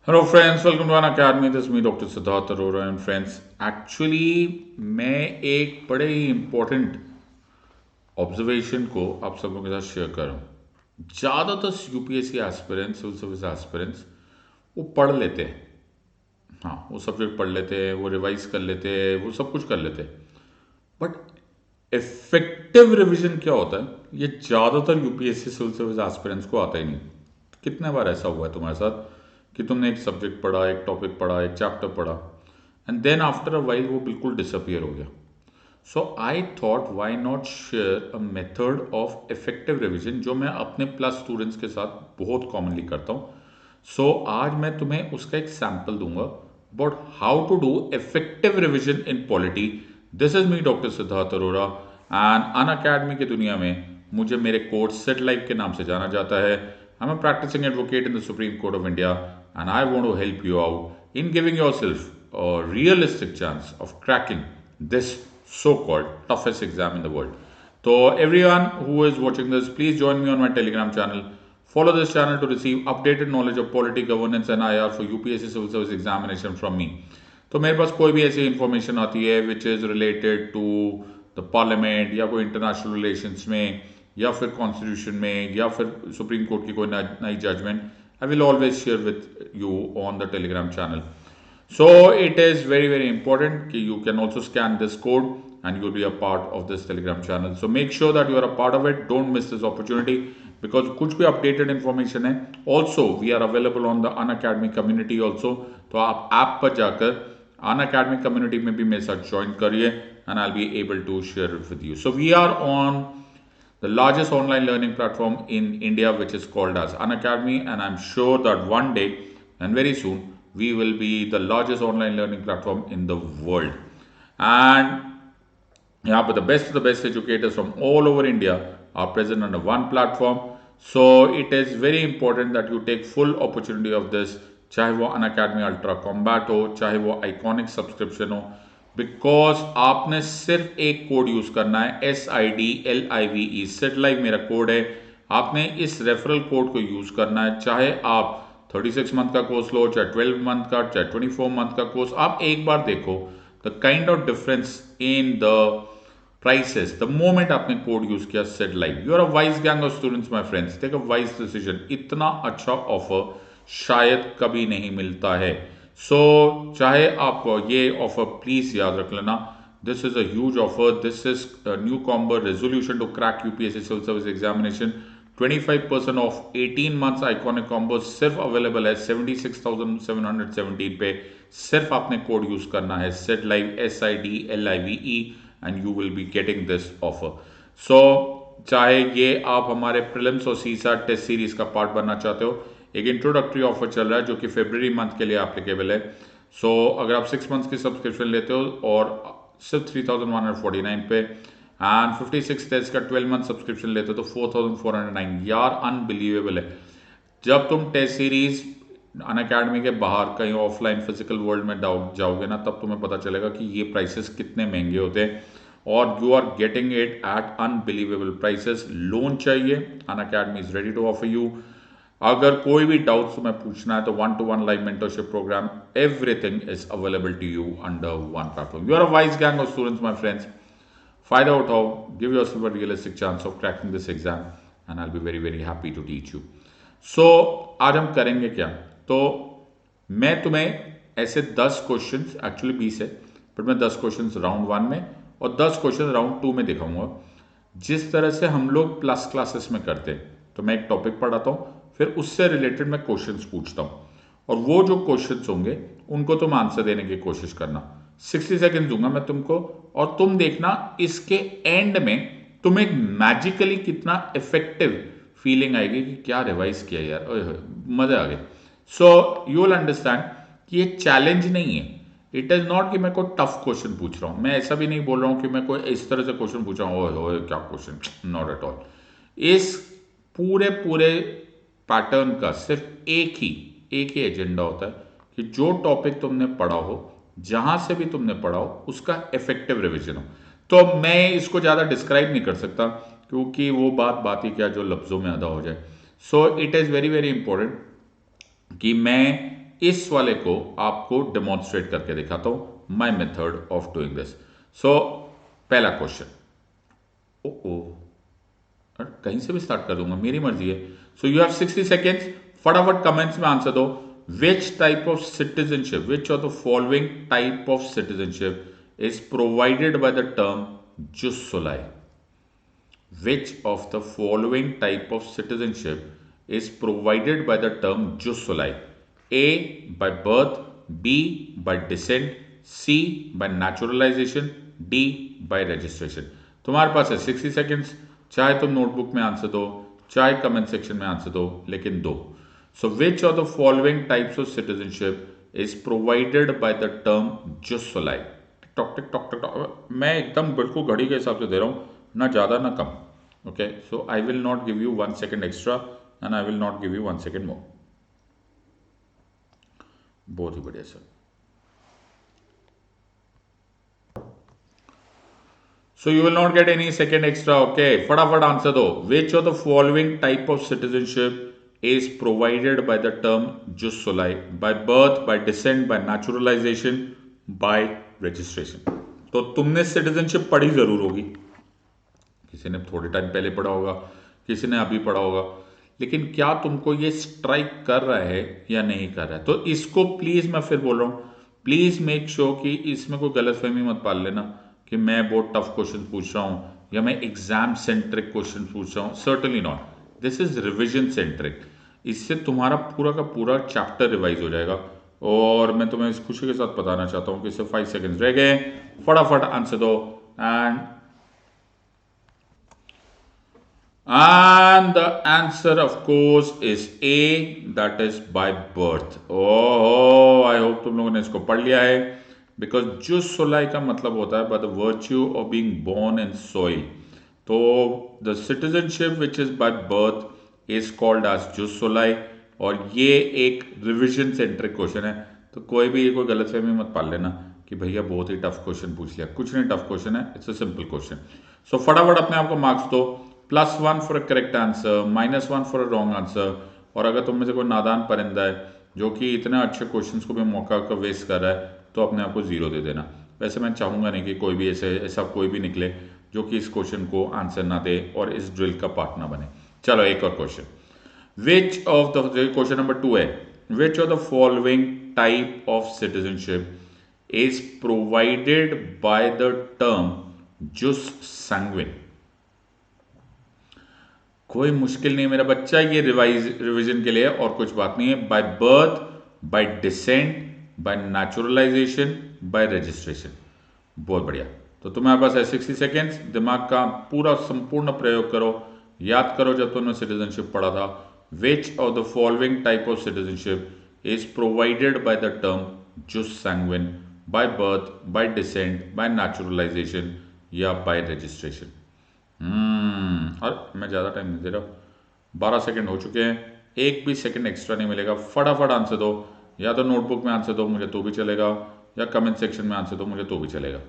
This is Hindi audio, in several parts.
Hello friends, welcome to Unacademy. This me doctor Siddharth Arora and friends. Actually मैं एक बड़े ही इम्पोर्टेंट ऑब्जर्वेशन को आप सब लोगों के साथ शेयर कर रहा हूँ। ज़्यादातर UPSC aspirants, civil service aspirants वो पढ़ लेते हैं। हाँ, वो सब्जेक्ट पढ़ लेते हैं, वो रिवाइज कर लेते हैं, वो सब कुछ कर लेते हैं। बट इफेक्टिव रिवीजन क्या होता है, ये ज़्यादातर यूपीएससी सिविल सर्विस एस्पिरेंट्स को आता ही नहीं। कितने बार ऐसा हुआ है तुम्हारे साथ कि तुमने एक सब्जेक्ट पढ़ा, एक टॉपिक पढ़ा, एक चैप्टर पढ़ा, and then after a while वो बिल्कुल डिसअपियर हो गया। So I thought why not share a method of effective revision, जो मैं अपने प्लस स्टूडेंट्स के साथ बहुत कॉमनली करता हूँ। सो आज मैं तुम्हें उसका एक सैंपल दूंगा about how to do effective revision in polity. This is me doctor Siddharth Arora and Unacademy की दुनिया में मुझे मेरे कोर्स सेट लाइफ के नाम से जाना जाता है। I am a practising advocate in the Supreme Court of India and I want to help you out in giving yourself a realistic chance of cracking this so-called toughest exam in the world. So everyone who is watching this, please join me on my Telegram channel. Follow this channel to receive updated knowledge of polity, governance and IR for UPSC Civil Service examination from me. तो मेरे पास कोई भी ऐसी इंफॉर्मेशन आती है which is related to the parliament या कोई इंटरनेशनल रिलेशंस में या फिर कॉन्स्टिट्यूशन में या फिर सुप्रीम कोर्ट की कोई नई judgement, I will always share with you on the Telegram channel. So it is very very important कि you can also scan this code and you'll be a part of this Telegram channel. So make sure that you are a part of it. Don't miss this opportunity because कुछ भी updated information है. Also we are available on the Unacademy community also. तो आप ऐप पर जाकर Unacademy community में भी मेरे साथ join करिए and I'll be able to share it with you. So we are on the largest online learning platform in India, which is called as Unacademy, and I'm sure that one day and very soon we will be the largest online learning platform in the world. And yeah, but the best of the best educators from all over India are present under one platform. So it is very important that you take full opportunity of this, चाहे वो अनअकैडमी अल्ट्रा कॉम्बैट हो, चाहे वो आइकॉनिक सब्सक्रिप्शन हो, बिकॉज आपने सिर्फ एक कोड यूज करना है, SIDLIVE, सेट लाइव मेरा कोड है। आपने इस रेफरल कोड को यूज करना है, चाहे आप 36 मंथ का कोर्स लो, चाहे 12 मंथ का, चाहे 24 मंथ का कोर्स। आप एक बार देखो the kind of difference in the prices the moment आपने कोड यूज किया set live. You are a wise gang of students my friends, take a wise decision. इतना अच्छा ऑफर शायद कभी नहीं मिलता है। सो चाहे आप ये ऑफर प्लीज याद रख लेना, this is a huge offer. This is new combo resolution to crack UPSC civil service examination. 25% of 18 months iconic combo सिर्फ अवेलेबल है 76,717 पे। सिर्फ आपने कोड यूज करना है set live, SIDLIVE, and you will be getting this offer. So चाहे ये आप हमारे प्रीलिम्स और सीसैट टेस्ट सीरीज का पार्ट बनना चाहते हो, एक इंट्रोडक्टरी ऑफर चल रहा है जो कि फरवरी मंथ के लिए एप्लीकेबल है। सो अगर आप 6 मंथ्स की सब्सक्रिप्शन लेते हो और सिर्फ 3,149 पे, एंड 56 टेस्ट का 12 मंथ सब्सक्रिप्शन लेते हो तो 4,409। यार अनबिलीवेबल है। जब तुम टेस्ट सीरीज अनअकैडमी के बाहर कहीं ऑफलाइन फिजिकल वर्ल्ड में जाओगे ना, तब तुम्हें पता चलेगा कि ये प्राइसेस कितने महंगे होते हैं और you are getting it at unbelievable prices. Loan चाहिए, Unacademy is ready to offer you. अगर कोई भी डाउट्स तुम्हें पूछना है तो 1-to-1 live mentorship programme, everything is available to you under one platform. You are a wise gang of students my friends, फायदा उठाओ, give yourself a realistic chance of cracking this exam and I will be very very happy to teach you. सो आज हम करेंगे क्या, तो मैं तुम्हें ऐसे 10 क्वेश्चंस, एक्चुअली 20 है, बट मैं 10 क्वेश्चंस राउंड 1 में और 10 क्वेश्चन राउंड 2 में दिखाऊंगा, जिस तरह से हम लोग प्लस क्लासेस में करते हैं। तो मैं एक टॉपिक पढ़ाता हूँ, फिर उससे रिलेटेड मैं क्वेश्चंस पूछता हूँ और वो जो क्वेश्चंस होंगे उनको तुम आंसर देने की कोशिश करना। 60 सेकेंड दूंगा मैं तुमको और तुम देखना इसके एंड में तुम्हें मैजिकली कितना इफेक्टिव फीलिंग आएगी कि क्या रिवाइज किया यार, ओए होए, मजा आ गया। सो यू विल अंडरस्टैंड कि ये चैलेंज नहीं है। इट इज नॉट कि मैं कोई टफ क्वेश्चन पूछ रहा हूं, मैं ऐसा भी नहीं बोल रहा हूं कि मैं कोई इस तरह से क्वेश्चन पूछ रहा हूं, ओए होए क्या क्वेश्चन, नॉट एट ऑल। इस पूरे पूरे पैटर्न का सिर्फ एक ही एजेंडा होता है कि जो टॉपिक तुमने पढ़ा हो, जहां से भी तुमने पढ़ा हो, उसका इफेक्टिव रिवीजन हो। तो मैं इसको ज़्यादा डिस्क्राइब नहीं कर सकता क्योंकि वो बात ही क्या जो लफ्ज़ों में अदा हो जाए। So it is very very important कि मैं इस वाले को आपको डेमोन्स्ट्रेट करके दिखाता हूं, my method of doing this. So पहला क्वेश्चन, ओ कहीं से भी स्टार्ट कर दूंगा, मेरी मर्जी है। सो यू हैव 60 सेकेंड्स, फटाफट कमेंट्स में आंसर दो। Which type of citizenship, which of the following type of citizenship is provided by the term jus soli? Which of the following type of citizenship is provided by the term jus soli? A by birth, B by descent, C by naturalization, D by registration। तुम्हारे पास है 60 सेकेंड्स, चाहे तुम नोटबुक में आंसर दो, चाहे कमेंट सेक्शन में आंसर दो, लेकिन दो। So which of the following types of citizenship is provided by the term jus soli? Tock tick tock tick tock, मैं एकदम बिल्कुल घड़ी के हिसाब से दे रहा हूँ, ना ज़्यादा ना कम। Okay, so I will not give you 1 second extra and I will not give you 1 second more. बहुत ही बढ़िया sir. So you will not get any second extra. Okay, फटाफट आंसर दो। Which of the following type of citizenship is provided by the term jus soli? By birth, by descent, by naturalisation, by registration. तो तुमने सिटीजनशिप पढ़ी जरूर होगी, किसी ने थोड़े टाइम पहले पढ़ा होगा, किसी ने अभी पढ़ा होगा, लेकिन क्या तुमको ये स्ट्राइक कर रहा है या नहीं कर रहा है? तो इसको प्लीज, मैं फिर बोल रहा हूं, प्लीज मेक श्योर कि इसमें कोई गलतफहमी मत पाल लेना कि मैं बहुत टफ क्वेश्चन पूछ रहा हूं या मैं एग्जाम सेंट्रिक क्वेश्चन पूछ रहा हूं। Certainly not, this is revision centric. इससे तुम्हारा पूरा का पूरा चैप्टर रिवाइज हो जाएगा। और मैं तुम्हें इस खुशी के साथ बताना चाहता हूं कि सिर्फ 5 सेकेंड्स रह गए, फटाफट आंसर दो। And the answer, of course, is A, that is by birth. Oh, I hope तुम लोगों ने इसको पढ़ लिया है। Because jus soli का मतलब होता है by the virtue of being born in soil. तो the citizenship which is by birth is called as jus soli। और ये एक रिविजन सेंट्रिक क्वेश्चन है, तो कोई भी कोई गलतफहमी मत पाल लेना कि भैया बहुत ही टफ क्वेश्चन पूछ लिया। कुछ नहीं टफ क्वेश्चन है, इट्स अ सिंपल क्वेश्चन। सो फटाफट अपने आप को मार्क्स दो। +1 for a correct answer, -1 for a wrong answer. और अगर तुम में से कोई नादान परिंदा है जो कि इतने अच्छे क्वेश्चंस को भी मौका का वेस्ट कर रहा है, तो अपने आप को 0 दे देना। वैसे मैं चाहूँगा नहीं कि कोई भी ऐसा कोई भी निकले जो कि इस क्वेश्चन को आंसर ना दे और इस ड्रिल का पार्ट ना बने। चलो एक और question. Which of the, question number 2 है, विच of the following type of citizenship is provided by the term jus sanguine? कोई मुश्किल नहीं मेरा बच्चा, ये रिवीजन के लिए और कुछ बात नहीं है। Bye birth, by descent, by naturalisation, by registration. बहुत बढ़िया। तो तुम्हारे पास है 60 सेकेंड्स, दिमाग का पूरा संपूर्ण प्रयोग करो, याद करो जब तुमने सिटीजनशिप पढ़ा था। Which of the following type of citizenship is provided by the term jus sanguine? Bye birth, by descent, by naturalisation या बाय रजिस्ट्रेशन? और मैं ज़्यादा टाइम नहीं दे रहा, 12 सेकंड हो चुके हैं, एक भी सेकंड एक्स्ट्रा नहीं मिलेगा। फटाफट आंसर दो, या तो नोटबुक में आंसर दो मुझे तो भी चलेगा, या कमेंट सेक्शन में आंसर दो मुझे तो भी चलेगा।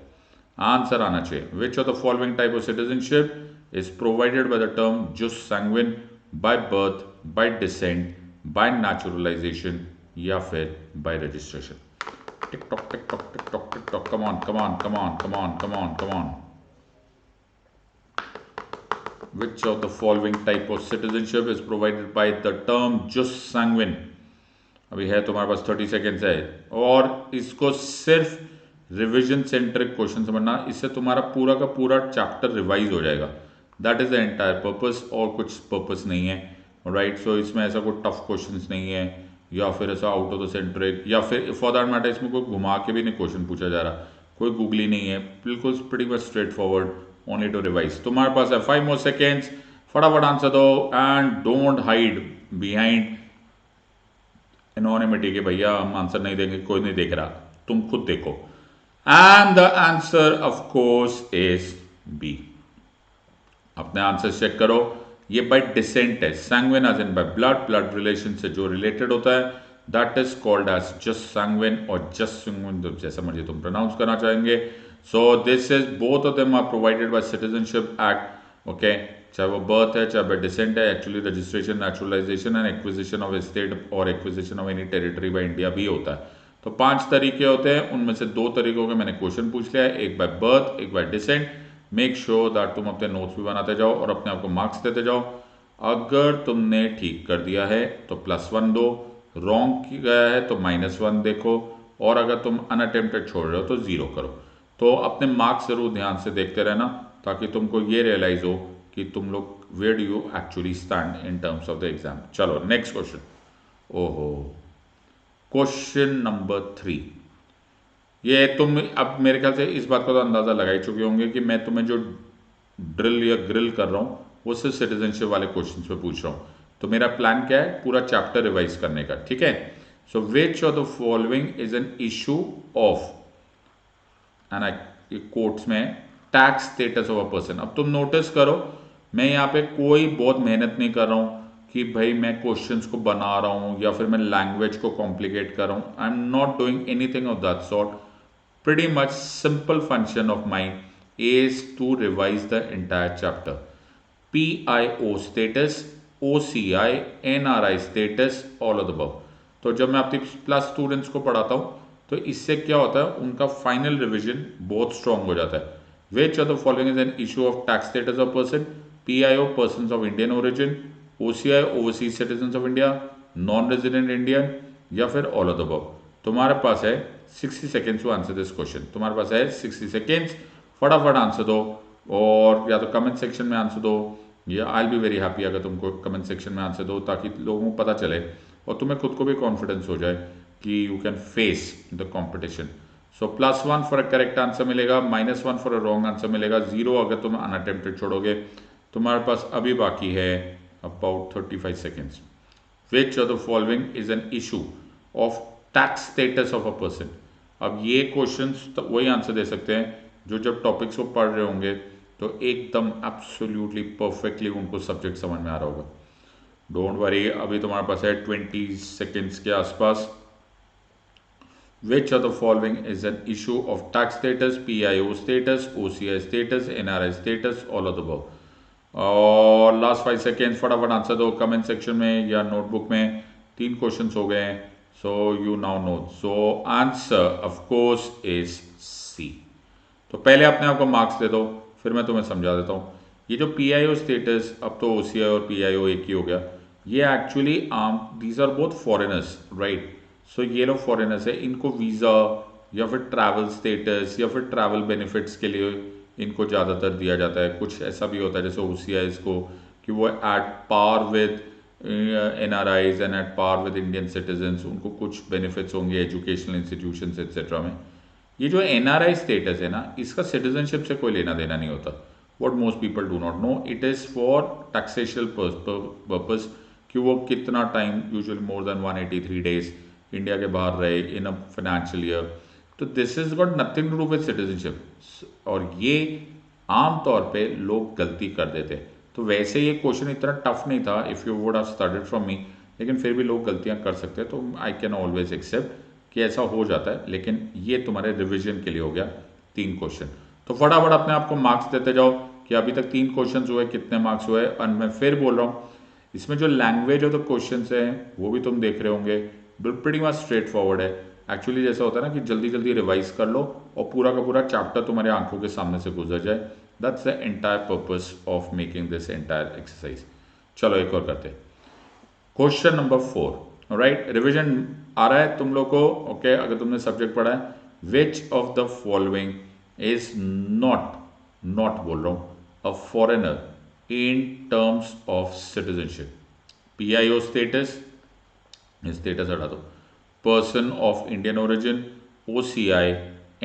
आंसर आना चाहिए। विच of the following type of citizenship is provided by the term jus sanguine? Bye birth, by descent, by naturalisation या फिर bye registration? Tick tock tick tock tick tock tick talk, come on come on come on come on come on come on. Which of the following type of citizenship is provided by the term jus sanguine? अभी है तुम्हारे पास 30 सेकेंड्स है, और इसको सिर्फ रिविजन सेंट्रिक क्वेश्चन समझना, इससे तुम्हारा पूरा का पूरा चैप्टर रिवाइज हो जाएगा। That is the entire purpose, और कुछ पर्पस नहीं है। राइट, सो इसमें ऐसा कोई टफ क्वेश्चन नहीं है या फिर ऐसा आउट ऑफ द सेंट्रिक, या फिर फॉर दैट मैटर इसमें कोई घुमा के भी नहीं क्वेश्चन पूछा जा रहा, कोई गूगली नहीं है, बिल्कुल pretty much straightforward, only to revise. तुम्हारे पास है 5 मोर सेकेंड्स, फटाफट आंसर दो and don't hide behind anonymity के भैया हम आंसर नहीं देंगे, कोई नहीं देख रहा, तुम खुद देखो। And the answer of course is B. अपने आंसर चेक करो, ये बाय डिसेंट है, sanguine as in by blood, blood relation से जो रिलेटेड होता है, that is called as just sanguine और जस्ट सैंग्विन, जैसा मर्जी तुम प्रोनाउंस करना चाहेंगे। So this is, both of them are provided by Citizenship Act, okay, चाहे वो बर्थ है, चाहे वो डिसेंट है, actually registration, naturalisation and acquisition of state और acquisition of any territory by India भी होता है। तो 5 तरीके होते हैं, उनमें से 2 तरीकों के मैंने क्वेश्चन पूछ लिया है, एक बाय बर्थ, एक bye decent. Make sure that तुम अपने नोट्स भी बनाते जाओ और अपने आप को मार्क्स देते जाओ। अगर तुमने ठीक कर दिया है तो +1 दो, रॉन्ग गया है तो -1 देखो, और अगर तुम अनअटेम्प्टेड छोड़ रहे हो तो 0 करो। तो अपने मार्क्स जरूर ध्यान से देखते रहना ताकि तुमको ये रियलाइज हो कि तुम लोग where do you actually stand in terms of the exam. चलो नेक्स्ट क्वेश्चन। ओहो, क्वेश्चन नंबर 3। ये तुम अब मेरे ख्याल से इस बात का तो अंदाजा लगा ही चुके होंगे कि मैं तुम्हें जो ड्रिल या ग्रिल कर रहा हूँ वो सिर्फ सिटीजनशिप वाले क्वेश्चन पे पूछ रहा हूँ। तो मेरा प्लान क्या है, पूरा चैप्टर रिवाइज करने का, ठीक है। So which of the following is an issue of, courts में, tax status of a person. अब तुम नोटिस करो, मैं यहाँ पे कोई बहुत मेहनत नहीं कर रहा हूँ कि भाई मैं क्वेश्चंस को बना रहा हूँ या फिर मैं लैंग्वेज को कॉम्प्लिकेट कर रहा हूँ। I am not doing anything of that sort. pretty much simple function of mine is to revise the entire chapter. PIO status, OCI, NRI status, all of the above. तो जब मैं आपके प्लस स्टूडेंट्स को पढ़ाता हूँ तो इससे क्या होता है, उनका फाइनल रिविजन बहुत स्ट्रांग हो जाता है। विच of the following is an issue of tax status of person? PIO person of Indian origin, OCI overseas citizen of India, non resident Indian, या फिर ऑल ऑफ द अबव। तुम्हारे पास है 60 seconds to answer this question. तुम्हारे पास है 60 सेकेंड्स, फटाफट आंसर दो, और या तो कमेंट सेक्शन में आंसर दो, या आई विल बी वेरी हैप्पी अगर तुमको कमेंट सेक्शन में आंसर दो, ताकि लोगों को पता चले और तुम्हें खुद को भी कॉन्फिडेंस हो जाए कि you can face the competition. So +1 for a correct answer मिलेगा, -1 फॉर अ रॉन्ग आंसर मिलेगा, 0 अगर तुम अनअटेम्प्टेड छोड़ोगे। तुम्हारे पास अभी बाकी है about 35 seconds. Which of the following is an issue of tax status of a person? अब ये क्वेश्चंस तो वही आंसर दे सकते हैं जो जब टॉपिक्स को पढ़ रहे होंगे तो एकदम एब्सोल्युटली परफेक्टली उनको सब्जेक्ट समझ में आ रहा होगा। डोंट वरी, अभी तुम्हारे पास है 20 सेकेंड्स के आसपास। विच of the following is an issue of tax status? PIO status, OCI status, NRI status, all of the above. और लास्ट 5 सेकेंड्स, फटाफट आंसर दो कमेंट सेक्शन में या नोटबुक में। 3 क्वेश्चंस हो गए हैं, so you now know. So answer of course is C. तो पहले अपने आप को मार्क्स दे दो, फिर मैं तुम्हें समझा देता हूँ। ये जो PIO स्टेटस, अब तो OCI और PIO एक ही हो गया, ये actually these are both foreigners, right. सो ये लोग फॉरेनर्स है, इनको वीज़ा या फिर ट्रैवल स्टेटस या फिर ट्रैवल बेनिफिट्स के लिए इनको ज़्यादातर दिया जाता है। कुछ ऐसा भी होता है जैसे OCI को कि वो at par with NRIs and at par with Indian citizens, उनको कुछ बेनिफिट्स होंगे एजुकेशनल इंस्टीट्यूशंस एक्सेट्रा में। ये जो NRI स्टेटस है ना, इसका सिटीजनशिप से कोई लेना देना नहीं होता। What most people do not know, it is for taxational purpose कि वो कितना time, usually more than 183 days India के बाहर रहे इन अ फाइनेंशियल ईयर। तो this is got nothing to do with citizenship. और ये आम तौर पे लोग गलती कर देते हैं। तो वैसे ये क्वेश्चन इतना टफ नहीं था if you would have studied from me, लेकिन फिर भी लोग गलतियां कर सकते हैं। तो आई कैन ऑलवेज एक्सेप्ट कि ऐसा हो जाता है, लेकिन ये तुम्हारे रिविजन के लिए हो गया 3 क्वेश्चन। तो फटाफट अपने आप को मार्क्स देते जाओ कि अभी तक 3 क्वेश्चन हुए, कितने मार्क्स हुए। और मैं फिर बोल रहा हूँ, इसमें जो लैंग्वेज ऑफ द क्वेश्चन है वो भी तुम देख रहे होंगे, प्रीटी मच स्ट्रेट फॉरवर्ड है। एक्चुअली जैसा होता है ना कि जल्दी जल्दी रिवाइज कर लो और पूरा का पूरा चैप्टर तुम्हारे आंखों के सामने से गुजर जाए। That's the entire purpose of making this entire exercise. चलो एक और करते हैं। Question number 4, right. रिविजन आ रहा है तुम लोग को, ओके अगर तुमने सब्जेक्ट पढ़ा है। विच of the following is not बोल रहा हूं, a foreigner in terms of citizenship? PIO status हटा दो, person of Indian origin, OCI,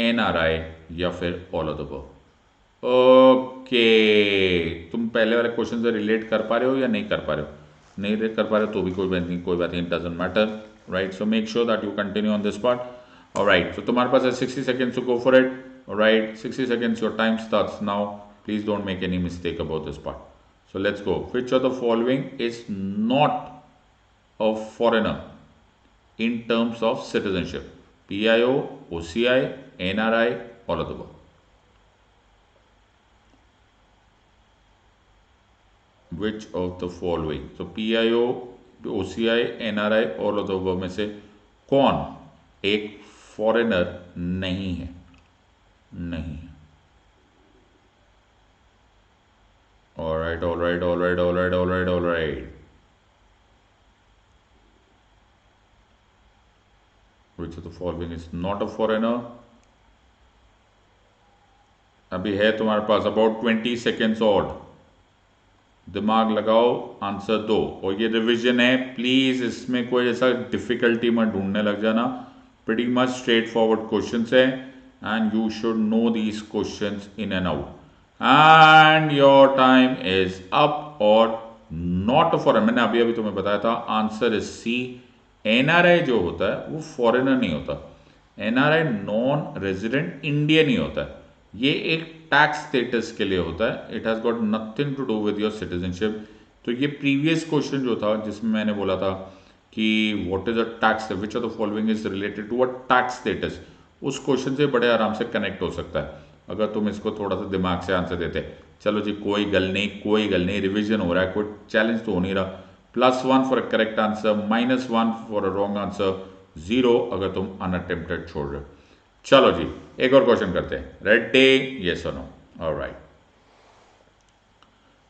NRI, या फिर all of the above. Okay, तुम पहले वाले क्वेश्चन से रिलेट कर पा रहे हो या नहीं कर पा रहे हो? नहीं रिलेट कर पा रहे हो तो भी कोई बात नहीं, doesn't matter, right. So make sure that you continue on this part. Alright, तो तुम्हारे पास है 60 seconds to go for it, alright. 60 seconds, your time starts now. Please don't make any mistake about this part. So let's go. Which of the following is not a foreigner in terms of citizenship? PIO, OCI, NRI, all of the above. Which of the following, तो PIO, OCI, NRI, all of the above में से कौन एक फॉरेनर नहीं है? नहीं है। Alright alright alright alright alright alright, which of the following is not a foreigner? अभी है तुम्हारे पास अबाउट 20 सेकेंड्स और, दिमाग लगाओ, आंसर दो। और ये रिवीजन है, प्लीज इसमें कोई ऐसा डिफिकल्टी मत ढूंढने लग जाना, pretty much straightforward questions है and you should know these questions in and out. And your time is up. और नॉट फॉर, मैंने अभी अभी तुम्हें बताया था, आंसर इज सी। NRI जो होता है वो फॉरेनर नहीं होता, NRI नॉन रेजिडेंट इंडियन ही होता है। ये एक टैक्स स्टेटस के लिए होता है, it has got nothing to do with your citizenship. तो ये प्रीवियस क्वेश्चन जो था जिसमें मैंने बोला था कि what is a tax, which of the following is related to a tax status, उस क्वेश्चन से बड़े आराम से कनेक्ट हो सकता है अगर तुम इसको थोड़ा सा दिमाग से आंसर देते। चलो जी, कोई गल नहीं, कोई गल नहीं, रिविजन हो रहा है, कोई चैलेंज तो हो नहीं रहा। +1 for a correct answer, -1 for a wrong answer, 0 अगर तुम अनअटेम्प्टेड छोड़ रहे हो। चलो जी, एक और क्वेश्चन करते हैं। रेडी, यस और नो? ऑलराइट।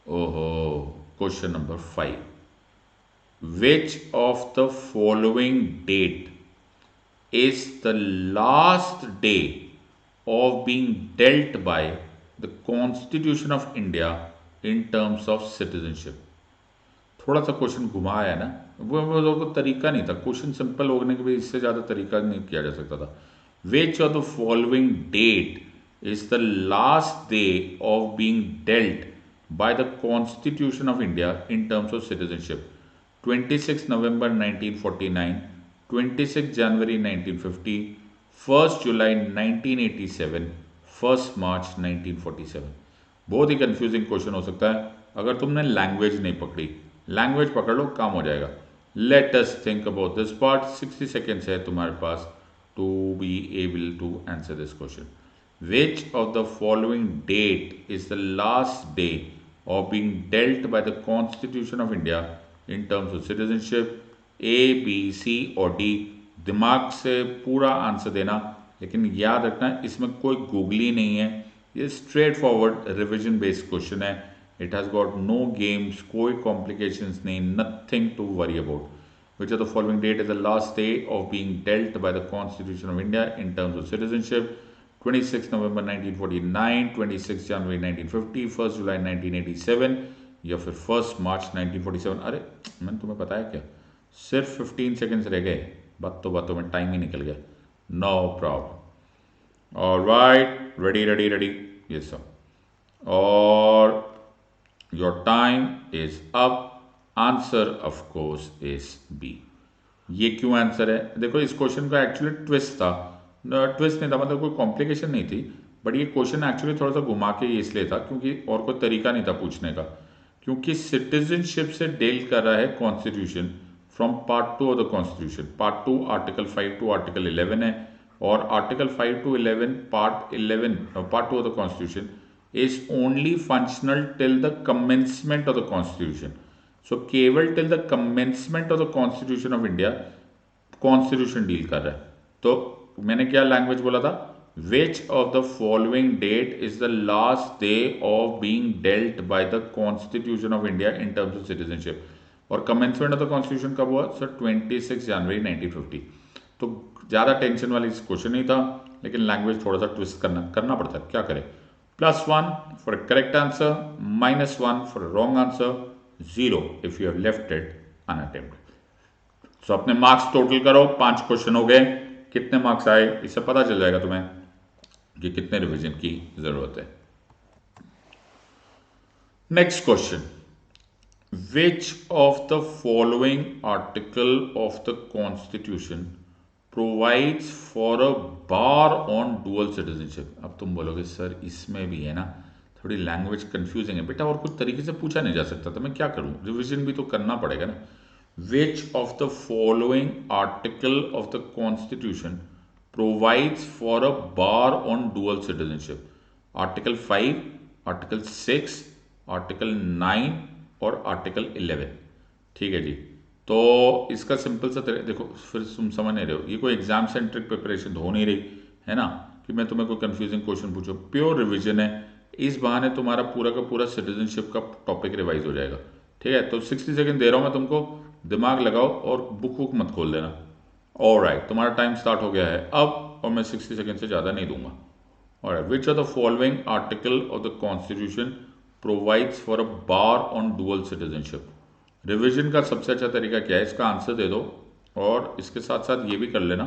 ओहो, question number 5, which of the following date is the last day of being dealt by the Constitution of India in terms of citizenship? थोड़ा सा क्वेश्चन घुमाया है ना, वो तरीका नहीं था, क्वेश्चन सिंपल होने के भी इससे ज़्यादा तरीका नहीं किया जा सकता था। Which of the following date is the last day of being dealt by the constitution of India in terms of citizenship? 26 November 1949, 26 January 1950, 1 July 1987, 1 March 1947। बहुत ही कंफ्यूजिंग क्वेश्चन हो सकता है अगर तुमने लैंग्वेज नहीं पकड़ी। लैंग्वेज पकड़ लो, काम हो जाएगा। Let us think about this part. 60 seconds है तुम्हारे पास to be able to answer this question. Which of the following date is the last day of being dealt by the constitution of India in terms of citizenship? A, B, C और D। दिमाग से पूरा आंसर देना, लेकिन याद रखना इसमें कोई गूगली नहीं है, ये straightforward revision based question है। It has got no games, कोई कॉम्प्लिकेशंस नहीं, nothing to worry about. Which of the following date is the last day of being dealt by the constitution of India in terms of citizenship? 26 November 1949, 26 January 1950, 1 July 1987 या फिर 1 मार्च 1947। अरे मैंने तुम्हें बताया क्या, सिर्फ 15 सेकेंड्स रह गए, बातों में टाइम ही निकल गया। No problem. Alright, ready ready ready, yes sir. और your time is up. Answer of course is B. ये क्यों आंसर है? देखो, इस क्वेश्चन का एक्चुअली ट्विस्ट था, ट्विस्ट नहीं था मतलब कोई कॉम्प्लिकेशन नहीं थी, बट ये क्वेश्चन एक्चुअली थोड़ा सा घुमा के ये इसलिए था क्योंकि और कोई तरीका नहीं था पूछने का, क्योंकि सिटीजनशिप से डील कर रहा है constitution from part 2 of the constitution. Part 2 article 5 to article 11 है, और article 5 to 11 part 11 part 2 of the constitution is only functional till the commencement of the constitution. So केवल till the commencement of the constitution of India constitution deal कर रहा है। तो मैंने क्या लैंग्वेज बोला था? Which of the following date is the last day of being dealt by the constitution of India in terms of citizenship? और commencement of the constitution कब हुआ? Sir 26 January 1950। तो ज़्यादा टेंशन वाली क्वेश्चन नहीं था, लेकिन लैंग्वेज थोड़ा सा ट्विस्ट करना पड़ता है, क्या करें। +1 for a correct answer, -1 for a wrong answer, 0 if you have left it unattempted. So अपने मार्क्स टोटल करो, 5 क्वेश्चन हो गए, कितने मार्क्स आए इससे पता चल जाएगा तुम्हें कि कितने रिवीजन की जरूरत है। Next question, which of the following article of the constitution provides for a bar on dual citizenship? अब तुम बोलोगे सर इसमें भी है ना, थोड़ी लैंग्वेज कंफ्यूजिंग है बेटा, और कुछ तरीके से पूछा नहीं जा सकता, तो मैं क्या करूं, रिवीजन भी तो करना पड़ेगा ना। विच of the following article of the constitution provides for a bar on dual citizenship? Article 5, article 6, article 9 और आर्टिकल 11। ठीक है जी। तो इसका सिंपल सा देखो, फिर तुम समझ नहीं रहे हो, ये कोई एग्जाम सेंट्रिक प्रिपरेशन हो नहीं रही है ना, कि मैं तुम्हें कोई कंफ्यूजिंग क्वेश्चन पूछूं। प्योर रिवीजन है, इस बहाने तुम्हारा पूरा का पूरा सिटीजनशिप का टॉपिक रिवाइज हो जाएगा। ठीक है, तो 60 सेकंड दे रहा हूं मैं तुमको, दिमाग लगाओ और बुक बुक मत खोल देना। ऑलराइट, तुम्हारा टाइम स्टार्ट हो गया है अब, और मैं 60 सेकंड से ज़्यादा नहीं दूंगा। Alright, which are the following article of the constitution provides for a bar on dual citizenship. Revision का सबसे अच्छा तरीका क्या है, इसका आंसर दे दो और इसके साथ साथ ये भी कर लेना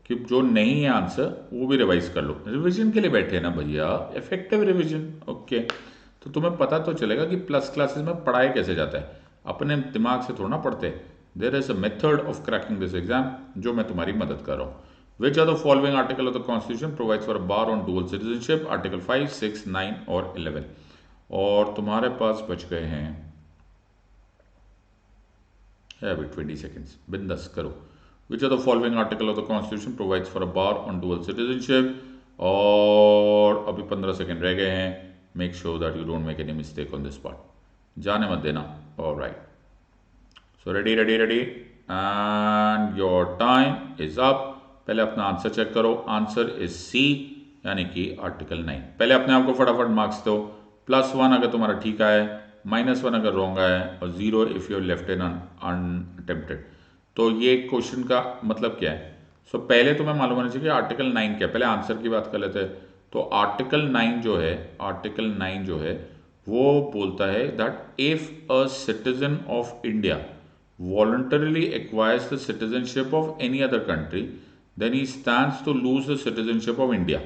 कि जो नहीं है आंसर वो भी रिवाइज कर लो। रिवीजन के लिए बैठे हैं ना भैया, इफेक्टिव रिवीजन। ओके, तो तुम्हें पता तो चलेगा कि प्लस क्लासेस में पढ़ाया कैसे जाता है, अपने दिमाग से थोड़ा ना पढ़ते। There is a method of cracking this exam, जो मैं तुम्हारी मदद कर रहा हूँ। Which are the following article of the constitution provides for a bar on dual citizenship, article 5, 6, 9 और 11। और तुम्हारे पास बच गए हैं अभी 20 सेकेंड्स, बिंदास करो। Which are the following article of the constitution provides for a bar on dual citizenship, और अभी 15 सेकेंड रह गए हैं। Make sure that you don't make any mistake on this part, जाने मत देना। Alright, so ready ready ready and your time is up. पहले अपना आंसर चेक करो, आंसर इज सी, यानी कि आर्टिकल 9। पहले अपने आप को फटाफट मार्क्स दो, +1 अगर तुम्हारा ठीक आया, -1 अगर रॉन्ग आया, और 0 if you left in unattempted. तो ये क्वेश्चन का मतलब क्या है? सो पहले तुम्हें मालूम होना चाहिए कि आर्टिकल 9 क्या है। पहले आंसर की बात कर लेते हैं। तो आर्टिकल 9 जो है, आर्टिकल 9 जो है वो बोलता है that if a citizen of India voluntarily acquires the citizenship of any other country, then he stands to lose the citizenship of India.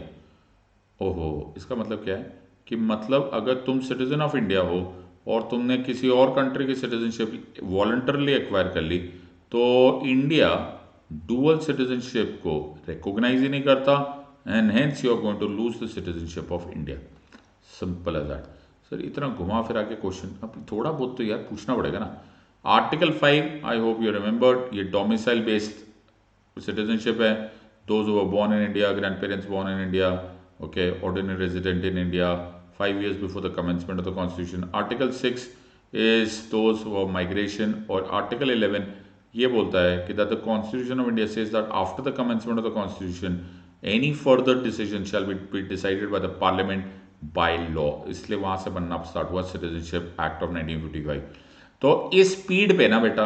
ओहो, इसका मतलब क्या है कि मतलब अगर तुम सिटीजन ऑफ इंडिया हो और तुमने किसी और कंट्री की सिटीजनशिप वॉलंटरली एक्वायर कर ली, तो इंडिया डुअल सिटीजनशिप को रिकॉग्नाइज ही नहीं करता, and hence you are going to lose the citizenship of India. Simple as that. Sir इतना घुमा फिरा के क्वेश्चन, अब थोड़ा बहुत तो यार पूछना पड़ेगा ना। Article 5 I hope you remembered, ये डोमिसाइल बेस्ड सिटीजनशिप है। Those who are born in India, grandparents born in India, okay, ordinary resident in India 5 years before the commencement of the constitution. Article 6 is those who are migration, और आर्टिकल 11 ये बोलता है कि that the constitution of India says that after the commencement of the constitution any further decision shall be decided by the parliament by law. इसलिए वहां से बनना स्टार्ट हुआ सिटीजनशिप एक्ट ऑफ 1955। तो इस स्पीड पे ना बेटा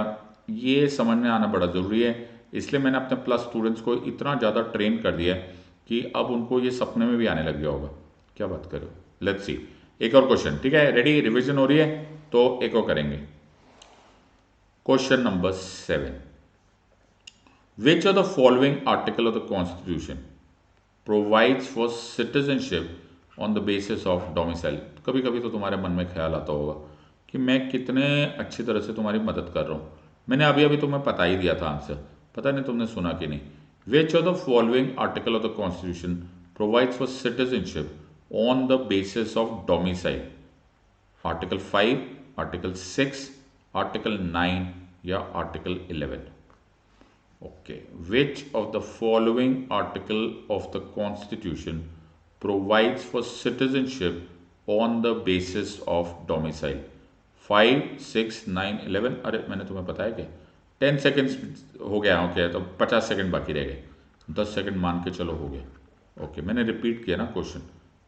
ये समझ में आना बड़ा ज़रूरी है, इसलिए मैंने अपने प्लस स्टूडेंट्स को इतना ज़्यादा ट्रेन कर दिया है कि अब उनको ये सपने में भी आने लग गया होगा। क्या बात करो, लेट्स सी। एक और क्वेश्चन, ठीक है, रेडी, रिवीजन हो रही है तो एक और करेंगे। Question number 7, which are the following article of the constitution provides for citizenship on the basis of domicile. कभी कभी तो तुम्हारे मन में ख्याल आता होगा कि मैं कितने अच्छी तरह से तुम्हारी मदद कर रहा हूँ, मैंने अभी अभी तुम्हें पता ही दिया था आंसर, पता नहीं तुमने सुना कि नहीं। विच of the following article of the constitution provides for citizenship on the basis of domicile? Article 5, article 6, article 9 या article 11? Okay, which of the following article of the constitution provides for citizenship on the basis of domicile? 5, 6, 9, 11। अरे मैंने तुम्हें बताया क्या, 10 सेकेंड्स हो गया। ओके, तो 50 सेकेंड बाकी रह गए, 10 सेकेंड मान के चलो हो गए। ओके, मैंने रिपीट किया ना क्वेश्चन,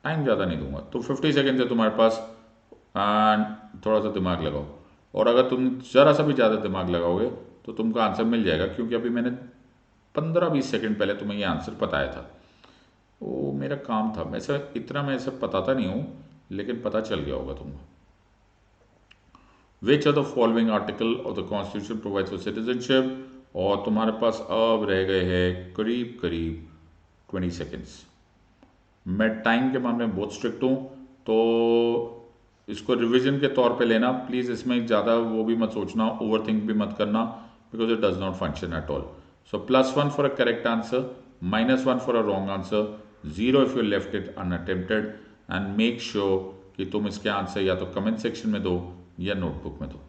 टाइम ज़्यादा नहीं दूंगा। तो 50 सेकेंड है तुम्हारे पास, एंड थोड़ा सा दिमाग लगाओ, और अगर तुम ज़रा सा भी ज़्यादा दिमाग लगाओगे तो तुमको आंसर मिल जाएगा, क्योंकि अभी मैंने 15-20 सेकेंड पहले तुम्हें ये आंसर बताया था। वो मेरा काम था, मैं ऐसा बताता नहीं हूँ, लेकिन पता चल गया होगा तुमको। Which are the following article of the constitution provides for citizenship? और तुम्हारे पास अब रह गए हैं करीब करीब 20 सेकेंड्स। मैं टाइम के मामले में बहुत स्ट्रिक्ट हूँ, तो इसको रिवीजन के तौर पे लेना प्लीज़। इसमें ज़्यादा वो भी मत सोचना, ओवर थिंक भी मत करना, because it does not function at all. So +1 for a correct answer, -1 for a wrong answer, 0 if you left it unattempted, and make sure कि तुम इसके आंसर या तो कमेंट सेक्शन में दो या नोटबुक में दो।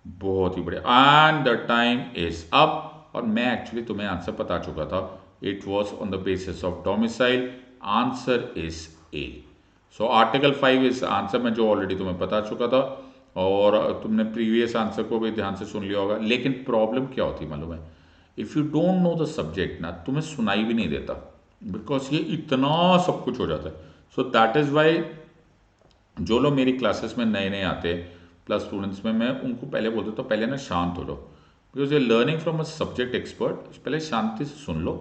बहुत ही बढ़िया, and the time is up. और मैं एक्चुअली तुम्हें आंसर बता चुका था, it was on the basis of domicile. Answer is A. So article 5 is answer, मैं जो ऑलरेडी तुम्हें बता चुका था। और तुमने प्रीवियस आंसर को भी ध्यान से सुन लिया होगा। लेकिन प्रॉब्लम क्या होती है मालूम है, if you don't know the subject ना, तुम्हें सुनाई भी नहीं देता, बिकॉज ये इतना सब कुछ हो जाता है। सो दैट इज़ वाई जो लोग मेरी क्लासेस में नए नए आते हैं प्लस स्टूडेंट्स में, मैं उनको पहले बोलता हूँ तो पहले ना शांत हो जाओ, बिकॉज ये learning from a subject expert, पहले शांति से सुन लो।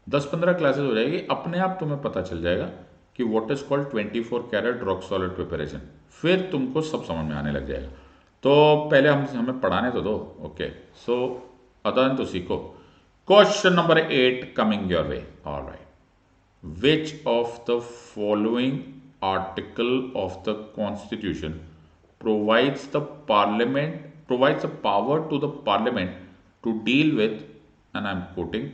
10-15 क्लासेस हो जाएगी, अपने आप तुम्हें पता चल जाएगा कि what is called 24 carat rock solid preparation, फिर तुमको सब समझ में आने लग जाएगा। तो पहले हमें पढ़ाने तो दो। ओके, सो अदन तो सीखो। Question number 8 coming your way. Alright, which of the following article of the constitution provides the power to the parliament to deal with, and I'm quoting,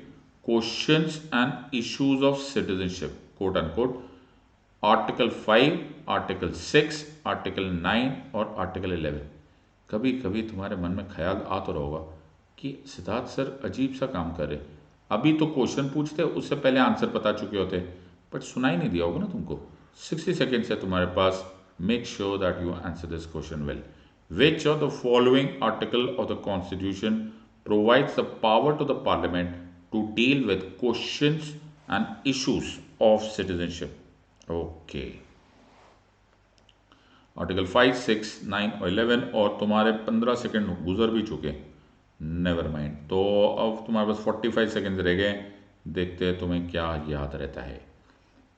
questions and issues of citizenship, quote unquote, article 5, article 6, article 9 और आर्टिकल 11। कभी कभी तुम्हारे मन में ख्याल आ तो रहा होगा कि सिद्धार्थ सर अजीब सा काम कर रहे, अभी तो क्वेश्चन पूछते उससे पहले आंसर बता चुके होते, बट सुनाई नहीं दिया होगा ना तुमको। 60 सेकेंड्स है तुम्हारे पास, make sure that you answer this question well. Which of the following article of the constitution provides the power to the parliament to deal with questions and issues of citizenship? Okay, article 5, 6, 9 और 11, और तुम्हारे 15 सेकेंड गुजर भी चुके, नेवर माइंड। तो अब तुम्हारे पास 45 सेकेंड रह गए, देखते हैं तुम्हें क्या याद रहता है।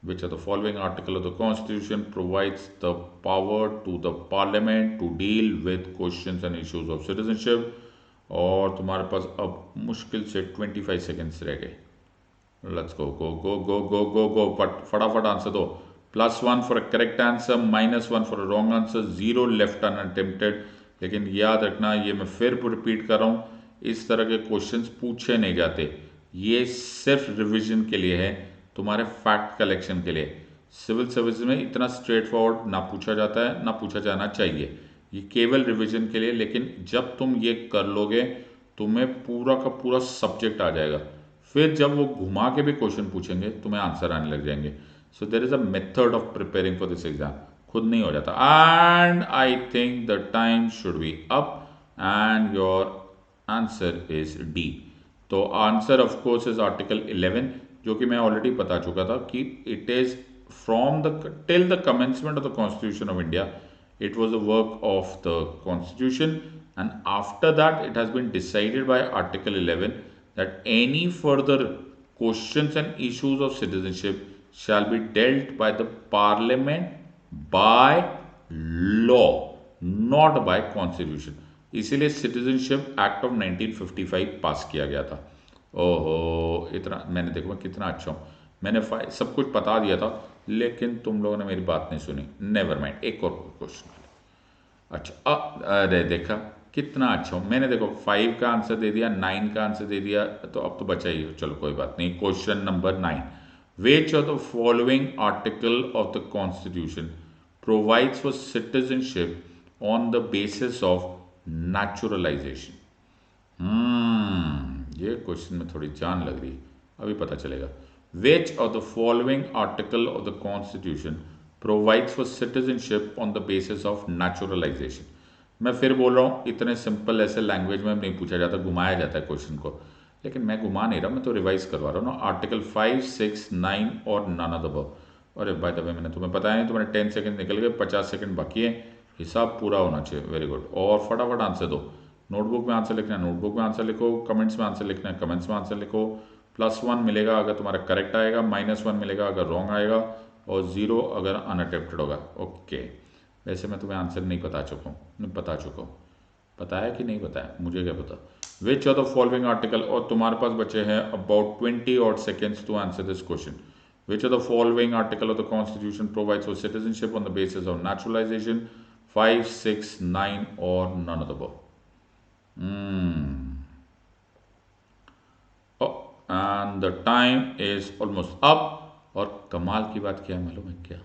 Which are the following article of the constitution provides the power to the parliament to deal with questions and issues of citizenship? और तुम्हारे पास अब मुश्किल से 25 सेकेंड्स रह गए। लेट्स गो गो गो गो गो गो गो, फटाफट आंसर दो। +1 for a correct answer, -1 for a wrong answer, 0 left unattempted. लेकिन याद रखना, ये मैं फिर रिपीट कर रहा हूँ, इस तरह के क्वेश्चंस पूछे नहीं जाते, ये सिर्फ रिवीजन के लिए है, तुम्हारे फैक्ट कलेक्शन के लिए। सिविल सर्विस में इतना स्ट्रेट फॉरवर्ड ना पूछा जाता है, ना पूछा जाना चाहिए, ये केवल रिवीजन के लिए। लेकिन जब तुम ये कर लोगे, तुम्हें पूरा का पूरा सब्जेक्ट आ जाएगा, फिर जब वो घुमा के भी क्वेश्चन पूछेंगे तुम्हें आंसर आने लग जाएंगे। So there is a method of preparing for this exam, खुद नहीं हो जाता। And I think the time should be up and your answer is D. तो answer of course is article 11, जो कि मैं ऑलरेडी बता चुका था कि it is from the till the commencement of the constitution of India, it was a work of the constitution, and after that it has been decided by article 11 that any further questions and issues of citizenship shall be dealt by the parliament by law, not by constitution। इसीलिए सिटीजनशिप एक्ट ऑफ 1955 पास किया गया था। ओहो, इतना मैंने, देखो मैं कितना अच्छा हूँ, मैंने सब कुछ बता दिया था, लेकिन तुम लोगों ने मेरी बात नहीं सुनी। नेवर माइंड, एक और क्वेश्चन। अच्छा, अरे देखा कितना अच्छा हूँ मैंने, देखो 5 का आंसर दे दिया, 9 का आंसर दे दिया, तो अब तो बचा ही हो, चलो कोई बात नहीं। Question number 9, which of the following article of the constitution provides for citizenship on the basis of naturalisation? ये क्वेश्चन में थोड़ी जान लग रही, अभी पता चलेगा। विच of the following article of the constitution provides for citizenship on the basis of naturalisation? मैं फिर बोल रहा हूँ, इतने सिंपल ऐसे लैंग्वेज में नहीं पूछा जाता, घुमाया जाता है क्वेश्चन को, लेकिन मैं घुमा नहीं रहा, मैं तो रिवाइज करवा रहा हूँ ना। आर्टिकल 5, 6, 9 और नन ऑफ द अबव। अरे बाय द वे, मैंने तुम्हें बताया नहीं, तुम्हारे 10 सेकंड निकल गए, 50 सेकंड बाकी है, हिसाब पूरा होना चाहिए। वेरी गुड, और फटाफट आंसर दो। नोटबुक में आंसर लिखना है नोटबुक में आंसर लिखो, कमेंट्स में आंसर लिखना है कमेंट्स में आंसर लिखो। +1 मिलेगा अगर तुम्हारा करेक्ट आएगा, -1 मिलेगा अगर रॉन्ग आएगा, और 0 अगर अनअटेम्प्टेड होगा। ओके, वैसे मैं तुम्हें आंसर नहीं बता चुका हूँ, बताया कि नहीं बताया, मुझे क्या पता। Which of the following article, और तुम्हारे पास बचे हैं अबाउट 20 और seconds to answer this question. Which of the following article of the constitution provides for citizenship on the basis of naturalisation? 5, 6, 9 और none of the above. And the time is almost up. और कमाल की बात क्या है मालूम है क्या,